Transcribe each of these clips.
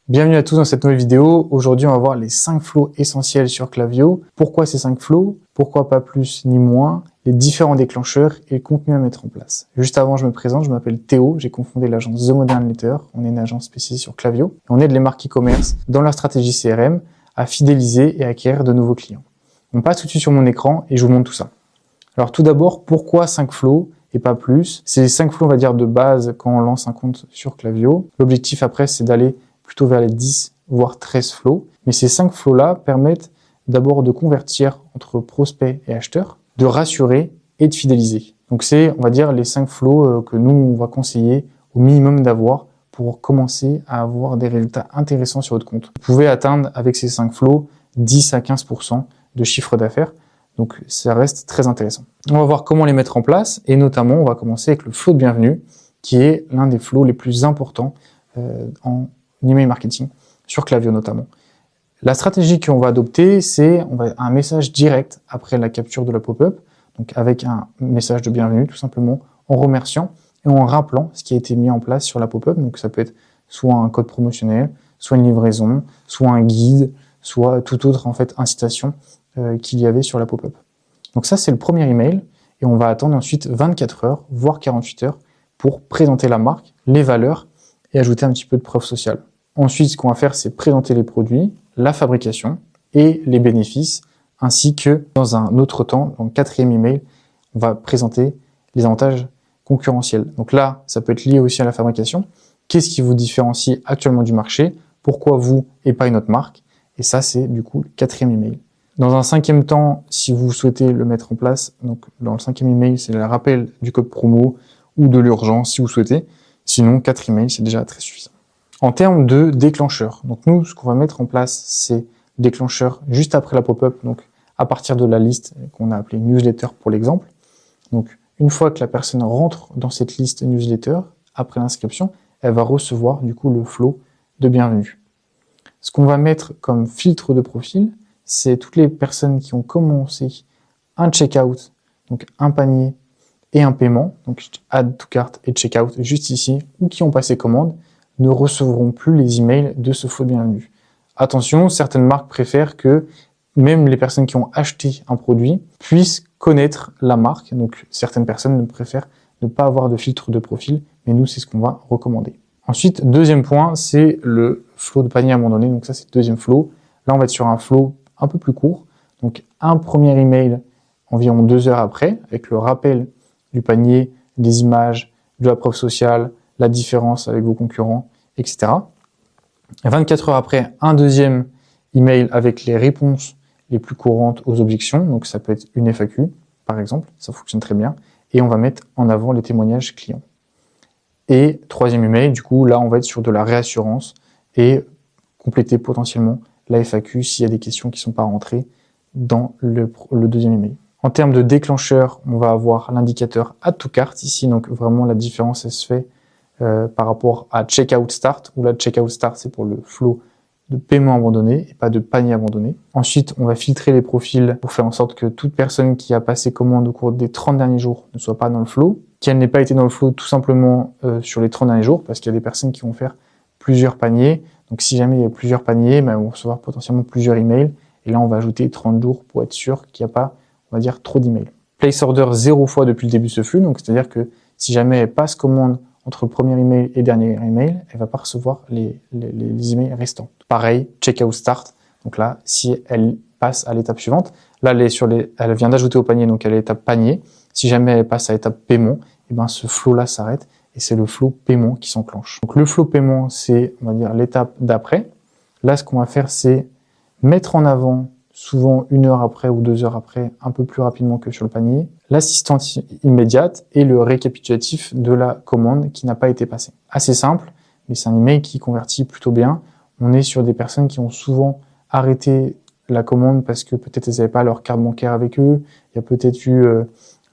Bienvenue à tous dans cette nouvelle vidéo. Aujourd'hui, on va voir les 5 flows essentiels sur Klaviyo. Pourquoi ces 5 flows? Pourquoi pas plus ni moins? Les différents déclencheurs et le contenu à mettre en place. Juste avant, je me présente, je m'appelle Théo, j'ai cofondé l'agence The Modern Letter. On est une agence spécialisée sur Klaviyo. On aide les marques e-commerce dans leur stratégie CRM à fidéliser et acquérir de nouveaux clients. On passe tout de suite sur mon écran et je vous montre tout ça. Alors tout d'abord, pourquoi 5 flows et pas plus? C'est les 5 flows, on va dire, de base quand on lance un compte sur Klaviyo. L'objectif après, c'est d'aller plutôt vers les 10 voire 13 flows. Mais ces 5 flows-là permettent d'abord de convertir entre prospects et acheteurs, de rassurer et de fidéliser. Donc c'est, on va dire, les 5 flows que nous, on va conseiller au minimum d'avoir pour commencer à avoir des résultats intéressants sur votre compte. Vous pouvez atteindre avec ces 5 flows 10 à 15% de chiffre d'affaires. Donc ça reste très intéressant. On va voir comment les mettre en place et notamment on va commencer avec le flow de bienvenue qui est l'un des flows les plus importants en email marketing, sur Klaviyo notamment. La stratégie qu'on va adopter, c'est un message direct après la capture de la pop-up, donc avec un message de bienvenue tout simplement, en remerciant et en rappelant ce qui a été mis en place sur la pop-up. Donc ça peut être soit un code promotionnel, soit une livraison, soit un guide, soit toute autre en fait incitation qu'il y avait sur la pop-up. Donc ça c'est le premier email et on va attendre ensuite 24 heures, voire 48 heures pour présenter la marque, les valeurs et ajouter un petit peu de preuve sociale. Ensuite, ce qu'on va faire, c'est présenter les produits, la fabrication et les bénéfices, ainsi que dans un autre temps, dans le quatrième email, on va présenter les avantages concurrentiels. Donc là, ça peut être lié aussi à la fabrication. Qu'est-ce qui vous différencie actuellement du marché? Pourquoi vous et pas une autre marque? Et ça, c'est du coup le quatrième email. Dans un cinquième temps, si vous souhaitez le mettre en place, donc dans le cinquième email, c'est le rappel du code promo ou de l'urgence si vous souhaitez. Sinon, 4 emails, c'est déjà très suffisant. En termes de déclencheurs, donc nous, ce qu'on va mettre en place, c'est déclencheur juste après la pop-up, donc à partir de la liste qu'on a appelée newsletter pour l'exemple. Donc, une fois que la personne rentre dans cette liste newsletter, après l'inscription, elle va recevoir du coup le flow de bienvenue. Ce qu'on va mettre comme filtre de profil, c'est toutes les personnes qui ont commencé un checkout, donc un panier et un paiement, donc add to cart et checkout juste ici, ou qui ont passé commande, ne recevront plus les emails de ce flow de bienvenue. Attention, certaines marques préfèrent que même les personnes qui ont acheté un produit puissent connaître la marque. Donc certaines personnes préfèrent ne pas avoir de filtre de profil, mais nous, c'est ce qu'on va recommander. Ensuite, deuxième point, c'est le flow de panier abandonné. Donc ça, c'est le deuxième flow. Là, on va être sur un flow un peu plus court. Donc un premier email environ 2 heures après, avec le rappel du panier, des images, de la preuve sociale, la différence avec vos concurrents, etc. 24 heures après, un deuxième email avec les réponses les plus courantes aux objections. Donc ça peut être une FAQ, par exemple, ça fonctionne très bien. Et on va mettre en avant les témoignages clients. Et troisième email, du coup, là, on va être sur de la réassurance et compléter potentiellement la FAQ s'il y a des questions qui ne sont pas rentrées dans le deuxième email. En termes de déclencheur, on va avoir l'indicateur Add to Cart ici, donc vraiment la différence elle se fait par rapport à Checkout Start, où là Checkout Start c'est pour le flow de paiement abandonné et pas de panier abandonné. Ensuite, on va filtrer les profils pour faire en sorte que toute personne qui a passé commande au cours des 30 derniers jours ne soit pas dans le flow, qu'elle n'ait pas été dans le flow tout simplement sur les 30 derniers jours, parce qu'il y a des personnes qui vont faire plusieurs paniers. Donc si jamais il y a plusieurs paniers, elles vont recevoir potentiellement plusieurs emails. Et là, on va ajouter 30 jours pour être sûr qu'il n'y a pas, on va dire, trop d'emails. Place order 0 fois depuis le début de ce flux, donc c'est-à-dire que si jamais elle passe commande entre le premier email et dernier email, elle va pas recevoir les emails restants. Pareil, checkout start. Donc là, si elle passe à l'étape suivante, là elle vient d'ajouter au panier, donc elle est à l'étape panier. Si jamais elle passe à l'étape paiement, et ben ce flow là s'arrête et c'est le flow paiement qui s'enclenche. Donc le flow paiement, c'est on va dire l'étape d'après. Là, ce qu'on va faire, c'est mettre en avant souvent 1 heure après ou 2 heures après, un peu plus rapidement que sur le panier, l'assistance immédiate et le récapitulatif de la commande qui n'a pas été passée. Assez simple, mais c'est un email qui convertit plutôt bien. On est sur des personnes qui ont souvent arrêté la commande parce que peut-être elles n'avaient pas leur carte bancaire avec eux, il y a peut-être eu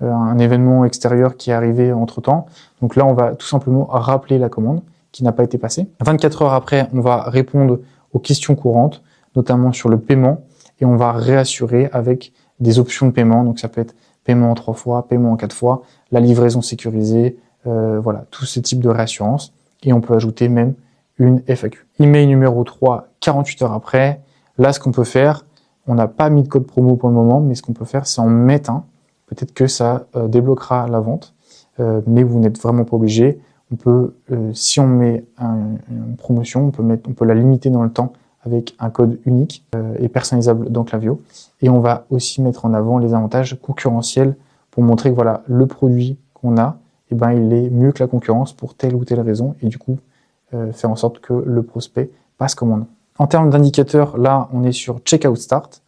un événement extérieur qui est arrivé entre-temps. Donc là, on va tout simplement rappeler la commande qui n'a pas été passée. 24 heures après, on va répondre aux questions courantes, notamment sur le paiement, et on va réassurer avec des options de paiement. Donc ça peut être paiement en 3 fois, paiement en 4 fois, la livraison sécurisée, voilà, tous ces types de réassurance. Et on peut ajouter même une FAQ. Email numéro 3, 48 heures après. Là, ce qu'on peut faire, on n'a pas mis de code promo pour le moment, mais ce qu'on peut faire, c'est en mettre un. Peut-être que ça débloquera la vente, mais vous n'êtes vraiment pas obligé. On peut, si on met une promotion, on peut la limiter dans le temps avec un code unique et personnalisable dans Klaviyo. Et on va aussi mettre en avant les avantages concurrentiels pour montrer que voilà, le produit qu'on a, eh ben, il est mieux que la concurrence pour telle ou telle raison, et du coup, faire en sorte que le prospect passe commande. En termes d'indicateurs, là, on est sur Checkout Start,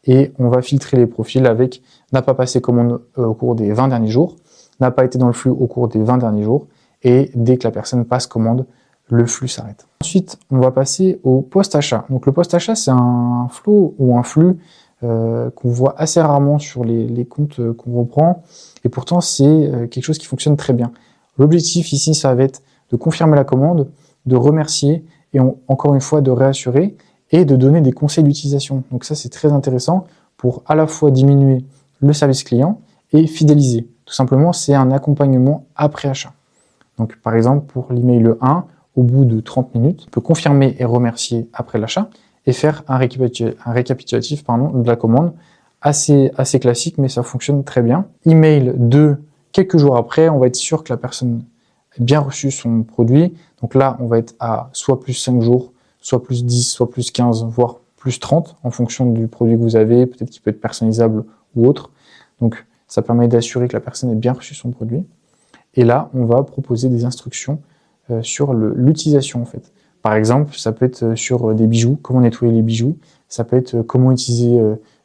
et on va filtrer les profils avec n'a pas passé commande au cours des 20 derniers jours, n'a pas été dans le flux au cours des 20 derniers jours, et dès que la personne passe commande, le flux s'arrête. Ensuite, on va passer au post-achat. Donc le post-achat, c'est un flow ou un flux qu'on voit assez rarement sur les comptes qu'on reprend, et pourtant c'est quelque chose qui fonctionne très bien. L'objectif ici, ça va être de confirmer la commande, de remercier, et encore une fois de réassurer, et de donner des conseils d'utilisation. Donc ça, c'est très intéressant pour à la fois diminuer le service client et fidéliser. Tout simplement, c'est un accompagnement après achat. Donc par exemple, pour l'email 1, au bout de 30 minutes, on peut confirmer et remercier après l'achat et faire un récapitulatif de la commande assez classique, mais ça fonctionne très bien. Email 2, quelques jours après, on va être sûr que la personne a bien reçu son produit. Donc là, on va être à soit plus 5 jours, soit plus 10, soit plus 15, voire plus 30, en fonction du produit que vous avez, peut-être qu'il peut être personnalisable ou autre. Donc ça permet d'assurer que la personne ait bien reçu son produit. Et là, on va proposer des instructions sur l'utilisation en fait. Par exemple, ça peut être sur des bijoux, comment nettoyer les bijoux, ça peut être comment utiliser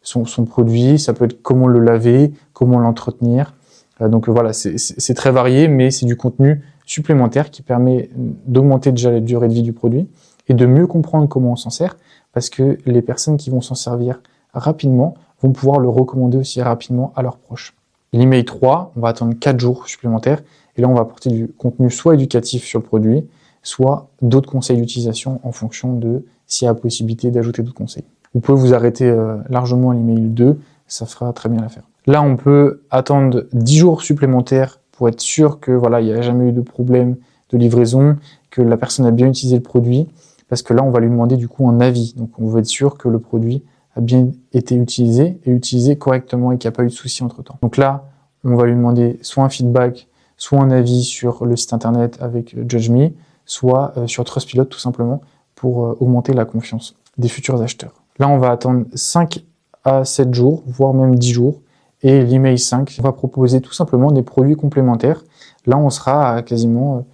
son produit, ça peut être comment le laver, comment l'entretenir. Donc voilà, c'est très varié, mais c'est du contenu supplémentaire qui permet d'augmenter déjà la durée de vie du produit et de mieux comprendre comment on s'en sert, parce que les personnes qui vont s'en servir rapidement vont pouvoir le recommander aussi rapidement à leurs proches. L'email 3, on va attendre 4 jours supplémentaires, et là on va apporter du contenu soit éducatif sur le produit, soit d'autres conseils d'utilisation en fonction de s'il y a la possibilité d'ajouter d'autres conseils. Vous pouvez vous arrêter largement à l'email 2, ça fera très bien l'affaire. Là, on peut attendre 10 jours supplémentaires pour être sûr que voilà, il n'y a jamais eu de problème de livraison, que la personne a bien utilisé le produit, parce que là, on va lui demander du coup un avis. Donc, on veut être sûr que le produit a bien été utilisé et utilisé correctement et qu'il n'y a pas eu de souci entre-temps. Donc là, on va lui demander soit un feedback, soit un avis sur le site internet avec JudgeMe, soit sur Trustpilot tout simplement pour augmenter la confiance des futurs acheteurs. Là, on va attendre 5 à 7 jours, voire même 10 jours. Et l'email 5 va proposer tout simplement des produits complémentaires. Là, on sera à quasiment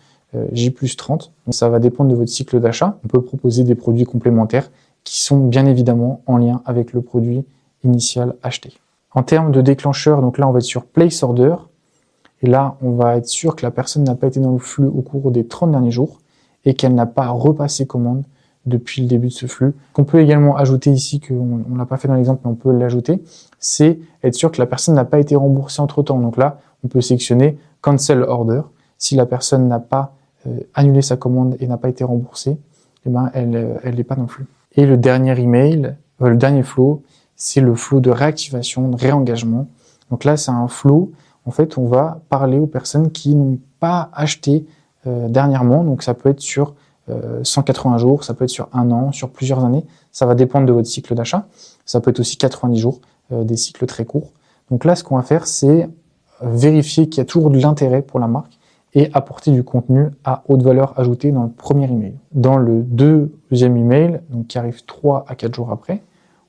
J+30. Donc, ça va dépendre de votre cycle d'achat. On peut proposer des produits complémentaires qui sont bien évidemment en lien avec le produit initial acheté. En termes de déclencheur, donc là, on va être sur Place Order. Et là, on va être sûr que la personne n'a pas été dans le flux au cours des 30 derniers jours et qu'elle n'a pas repassé commande depuis le début de ce flux. Qu'on peut également ajouter ici, qu'on ne l'a pas fait dans l'exemple, mais on peut l'ajouter, c'est être sûr que la personne n'a pas été remboursée entre-temps. Donc là, on peut sélectionner Cancel Order. Si la personne n'a pas annulé sa commande et n'a pas été remboursée, eh ben, elle n'est pas dans le flux. Et le dernier email, le dernier flow, c'est le flow de réactivation, de réengagement. Donc là, c'est un flow. En fait, on va parler aux personnes qui n'ont pas acheté dernièrement. Donc ça peut être sur 180 jours, ça peut être sur 1 an, sur plusieurs années. Ça va dépendre de votre cycle d'achat. Ça peut être aussi 90 jours, des cycles très courts. Donc là, ce qu'on va faire, c'est vérifier qu'il y a toujours de l'intérêt pour la marque et apporter du contenu à haute valeur ajoutée dans le premier email. Dans le deuxième email, donc qui arrive 3 à 4 jours après,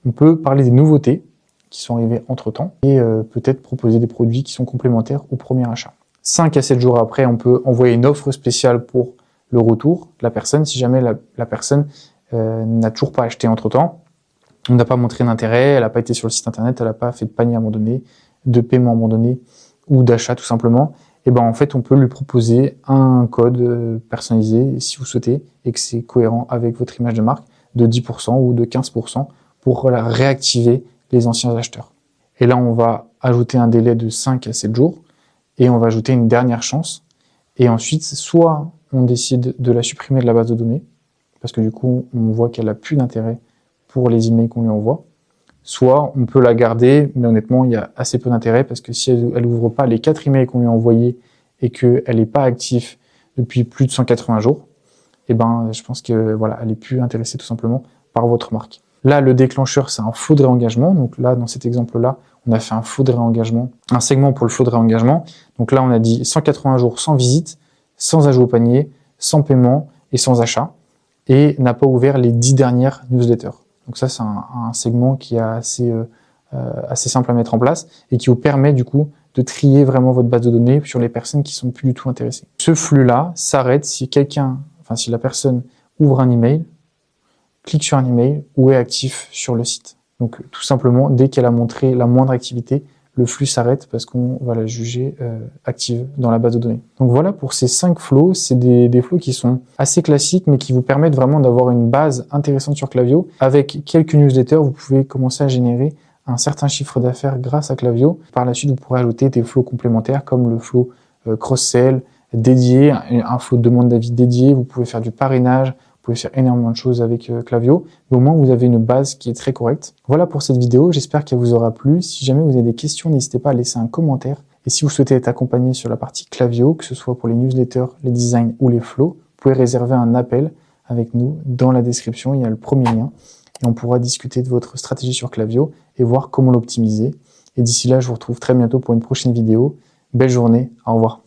on peut parler des nouveautés qui sont arrivées entre-temps et peut-être proposer des produits qui sont complémentaires au premier achat. 5 à 7 jours après, on peut envoyer une offre spéciale pour le retour de la personne, si jamais la personne n'a toujours pas acheté entre-temps, on n'a pas montré d'intérêt, elle n'a pas été sur le site internet, elle n'a pas fait de panier abandonné, de paiement abandonné ou d'achat tout simplement, et ben en fait on peut lui proposer un code personnalisé si vous souhaitez et que c'est cohérent avec votre image de marque de 10% ou de 15% pour réactiver les anciens acheteurs. Et là on va ajouter un délai de 5 à 7 jours et on va ajouter une dernière chance et ensuite soit on décide de la supprimer de la base de données parce que du coup on voit qu'elle n'a plus d'intérêt pour les emails qu'on lui envoie, soit on peut la garder, mais honnêtement, il y a assez peu d'intérêt parce que si elle ouvre pas les 4 emails qu'on lui a envoyés et qu'elle n'est pas active depuis plus de 180 jours, et ben, je pense que voilà, elle est plus intéressée tout simplement par votre marque. Là, le déclencheur, c'est un flow de réengagement. Donc là, dans cet exemple-là, on a fait un flow de réengagement, un segment pour le flow de réengagement. Donc là, on a dit 180 jours sans visite, sans ajout au panier, sans paiement et sans achat, et n'a pas ouvert les 10 dernières newsletters. Donc ça, c'est un segment qui est assez simple à mettre en place et qui vous permet du coup de trier vraiment votre base de données sur les personnes qui sont plus du tout intéressées. Ce flux-là s'arrête si si la personne ouvre un email, clique sur un email ou est actif sur le site. Donc tout simplement, dès qu'elle a montré la moindre activité, le flux s'arrête parce qu'on va la juger active dans la base de données. Donc voilà pour ces 5 flows, c'est des flows qui sont assez classiques mais qui vous permettent vraiment d'avoir une base intéressante sur Klaviyo. Avec quelques newsletters, vous pouvez commencer à générer un certain chiffre d'affaires grâce à Klaviyo. Par la suite, vous pourrez ajouter des flows complémentaires comme le flow cross-sell dédié, un flow de demande d'avis dédié, vous pouvez faire du parrainage, vous pouvez faire énormément de choses avec Klaviyo, mais au moins vous avez une base qui est très correcte. Voilà pour cette vidéo, j'espère qu'elle vous aura plu. Si jamais vous avez des questions, n'hésitez pas à laisser un commentaire. Et si vous souhaitez être accompagné sur la partie Klaviyo, que ce soit pour les newsletters, les designs ou les flows, vous pouvez réserver un appel avec nous. Dans la description, il y a le premier lien et on pourra discuter de votre stratégie sur Klaviyo et voir comment l'optimiser. Et d'ici là, je vous retrouve très bientôt pour une prochaine vidéo. Belle journée, au revoir.